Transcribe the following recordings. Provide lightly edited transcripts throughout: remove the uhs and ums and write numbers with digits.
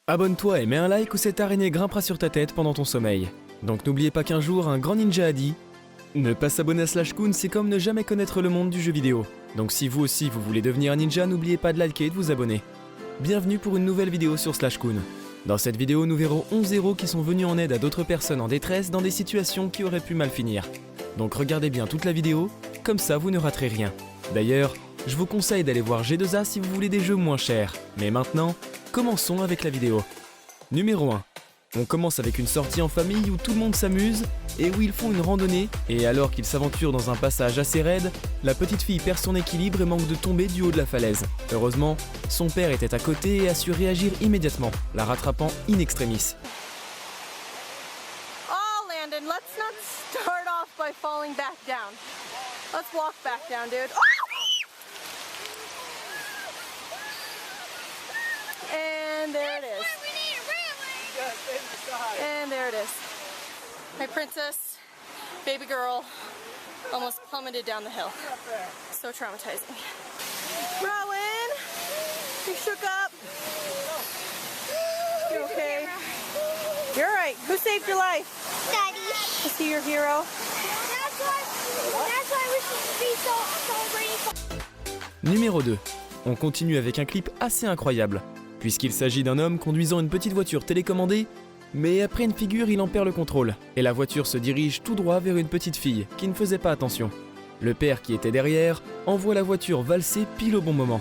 Abonne-toi et mets un like ou cette araignée grimpera sur ta tête pendant ton sommeil. Donc n'oubliez pas qu'un jour, un grand ninja a dit « Ne pas s'abonner à Slashcoon, c'est comme ne jamais connaître le monde du jeu vidéo. Donc si vous aussi vous voulez devenir un ninja, n'oubliez pas de liker et de vous abonner. » Bienvenue pour une nouvelle vidéo sur Slashcoon. Dans cette vidéo, nous verrons 11 héros qui sont venus en aide à d'autres personnes en détresse dans des situations qui auraient pu mal finir. Donc regardez bien toute la vidéo, comme ça vous ne raterez rien. D'ailleurs, je vous conseille d'aller voir G2A si vous voulez des jeux moins chers. Mais maintenant, commençons avec la vidéo. Numéro 1. On commence avec une sortie en famille où tout le monde s'amuse et où ils font une randonnée, et alors qu'ils s'aventurent dans un passage assez raide, la petite fille perd son équilibre et manque de tomber du haut de la falaise. Heureusement, son père était à côté et a su réagir immédiatement, la rattrapant in extremis. Oh, Landon, let's not start off by falling back down. Let's walk back down, dude. Oh! And there it is. And there it is. My princess, baby girl, almost plummeted down the hill. So traumatizing. Rowan, you shook up. You okay? You're right. Who saved your life? Daddy. Is he your hero? That's why we should be celebrating. Numéro 2. On continue avec un clip assez incroyable, puisqu'il s'agit d'un homme conduisant une petite voiture télécommandée, mais après une figure, il en perd le contrôle, et la voiture se dirige tout droit vers une petite fille qui ne faisait pas attention. Le père qui était derrière envoie la voiture valser pile au bon moment.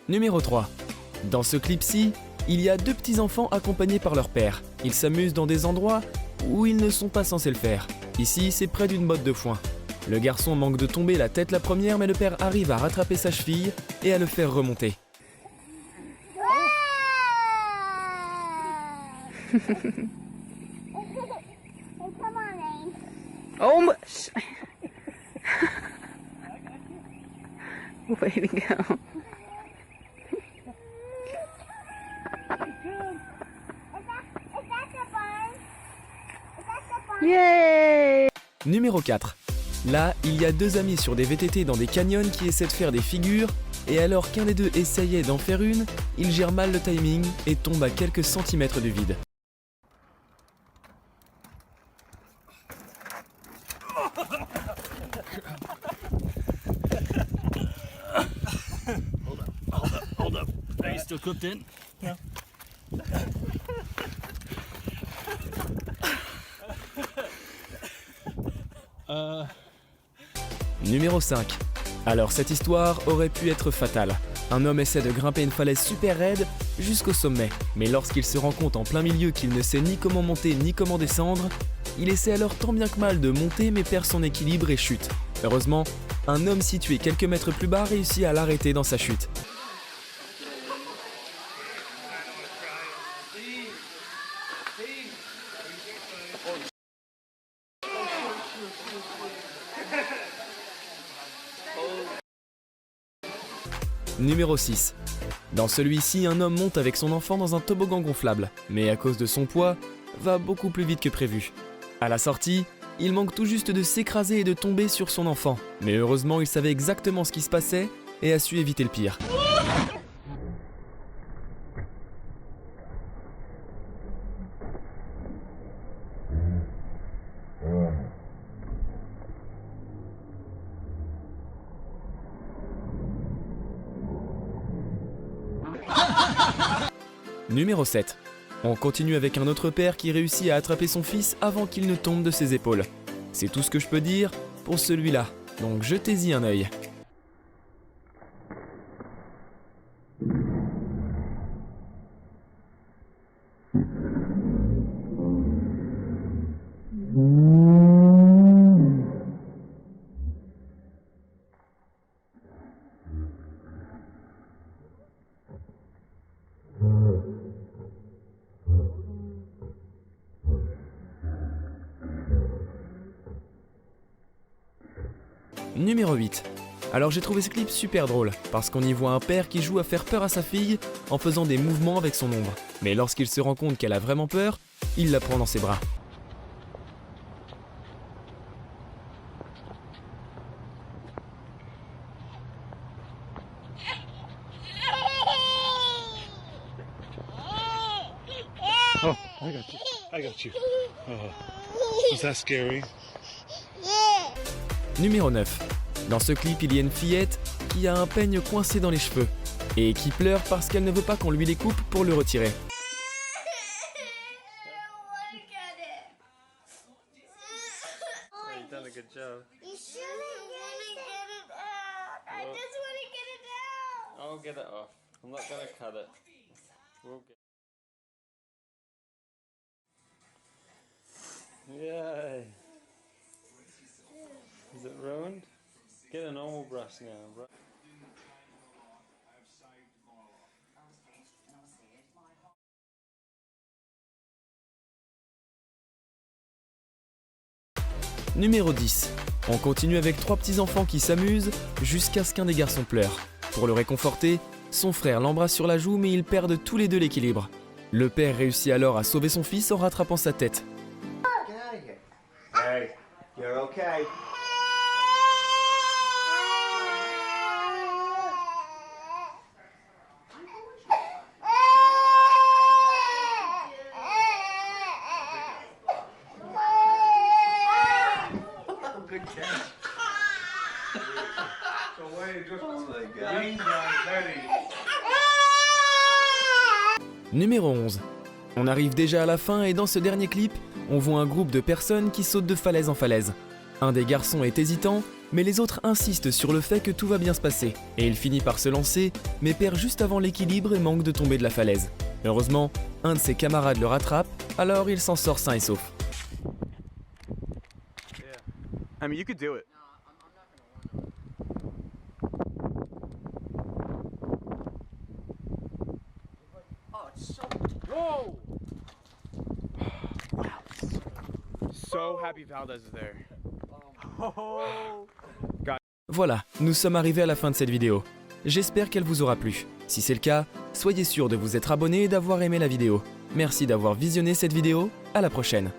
Numéro 3. Dans ce clip-ci, il y a deux petits enfants accompagnés par leur père. Ils s'amusent dans des endroits où ils ne sont pas censés le faire. Ici, c'est près d'une botte de foin. Le garçon manque de tomber la tête la première, mais le père arrive à rattraper sa cheville et à le faire remonter. Hey, come on, Ain. Oh my! Way to go. Is that the barn? Is that the barn? Yay! Numéro 4. Là, il y a deux amis sur des VTT dans des canyons qui essaient de faire des figures, et alors qu'un des deux essayait d'en faire une, il gère mal le timing et tombe à quelques centimètres du vide. Hold up. Are you still cooked in? No. Numéro 5. Alors cette histoire aurait pu être fatale. Un homme essaie de grimper une falaise super raide jusqu'au sommet, mais lorsqu'il se rend compte en plein milieu qu'il ne sait ni comment monter ni comment descendre, il essaie alors tant bien que mal de monter mais perd son équilibre et chute. Heureusement, un homme situé quelques mètres plus bas réussit à l'arrêter dans sa chute. Numéro 6. Dans celui-ci, un homme monte avec son enfant dans un toboggan gonflable, mais à cause de son poids, va beaucoup plus vite que prévu. À la sortie, il manque tout juste de s'écraser et de tomber sur son enfant, mais heureusement il savait exactement ce qui se passait et a su éviter le pire. Numéro 7. On continue avec un autre père qui réussit à attraper son fils avant qu'il ne tombe de ses épaules. C'est tout ce que je peux dire pour celui-là, donc jetez-y un œil. Numéro 8. Alors j'ai trouvé ce clip super drôle, parce qu'on y voit un père qui joue à faire peur à sa fille en faisant des mouvements avec son ombre. Mais lorsqu'il se rend compte qu'elle a vraiment peur, il la prend dans ses bras. Oh, I got you. I got you. Oh, was that scary? Numéro 9. Dans ce clip, il y a une fillette qui a un peigne coincé dans les cheveux et qui pleure parce qu'elle ne veut pas qu'on lui les coupe pour le retirer. You've done a good job. You shouldn't get it out. I just want to get it out. I'll get it off. I'm not gonna cut it. We'll get... Yay! Is it ruined? Get a normal brush now. Numéro 10. On continue avec 3 petits enfants qui s'amusent jusqu'à ce qu'un des garçons pleure. Pour le réconforter, son frère l'embrasse sur la joue mais ils perdent tous les deux l'équilibre. Le père réussit alors à sauver son fils en rattrapant sa tête. Get out of here. Hey, you're okay. Good catch. So wait, just Numéro 11. On arrive déjà à la fin et dans ce dernier clip, on voit un groupe de personnes qui sautent de falaise en falaise. Un des garçons est hésitant, mais les autres insistent sur le fait que tout va bien se passer. Et il finit par se lancer, mais perd juste avant l'équilibre et manque de tomber de la falaise. Heureusement, un de ses camarades le rattrape, alors il s'en sort sain et sauf. I mean, you could do it. Oh, it's so... Whoa! Wow. So happy Valdez is there. Oh. Voilà, nous sommes arrivés à la fin de cette vidéo. J'espère qu'elle vous aura plu. Si c'est le cas, soyez sûr de vous être abonné et d'avoir aimé la vidéo. Merci d'avoir visionné cette vidéo, à la prochaine.